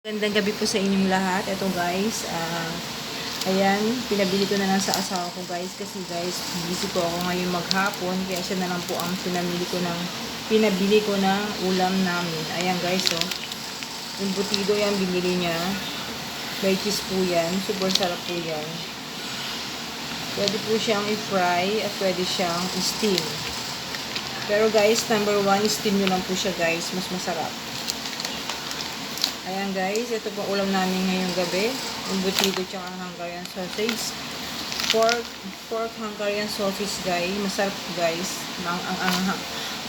Gandang gabi po sa inyong lahat. Ito guys, ayan, pinabili ko na lang sa asawa ko guys kasi guys, busy po ako ngayon maghapon kaya siya na lang po ang pinabili ko ng ulam namin. Ayan guys, oh. Yung butido yan binili niya. May cheese po yan. Super sarap po yan. Pwede po siyang i-fry at pwede siyang i-steam. Pero guys, number 1, steam nyo lang po siya guys. Mas masarap. Ayan guys, ito po ulam namin ngayong gabi. Yung butido tsaka Hungarian sausage. Pork Hungarian sausage guys. Masarap guys.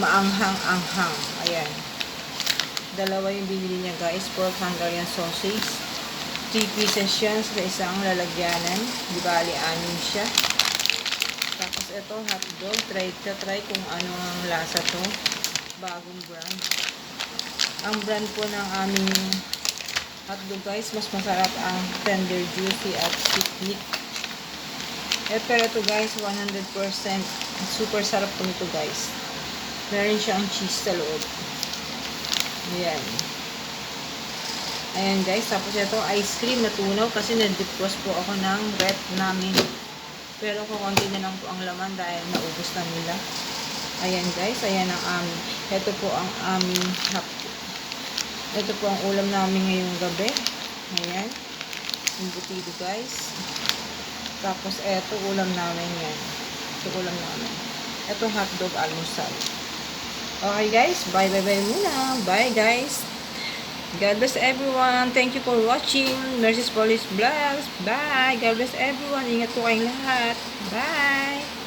Maanghang-anghang. Ayan. Dalawa yung binili niya guys. Pork Hungarian sausage. 3 pieces yan sa isang lalagyanan. Di bali, 6 siya. Tapos ito hotdog. Try kung ano ang lasa to. Bagong brand. Ang brand po ng aming hotdog guys, mas masarap ang tender, juicy at picnic. Pero ito guys, 100% super sarap po nito guys. Meron siyang cheese sa loob. Ayan. Ayan guys, tapos ito ice cream na tunaw kasi na-defrost po ako ng rep namin. Pero kukunti na lang po ang laman dahil naubos na nila. Ayan guys, ayan ang aming. Ito po ang aming hotdog. Ito po ang ulam namin ngayong gabi. Ayan. Yung butido guys. Tapos ito ulam namin yan. Ito ulam namin. Ito hotdog almusal. Okay guys. Bye muna. Bye guys. God bless everyone. Thank you for watching. Mercy's Police Vlogs. Bye. God bless everyone. Ingat po kayong lahat. Bye.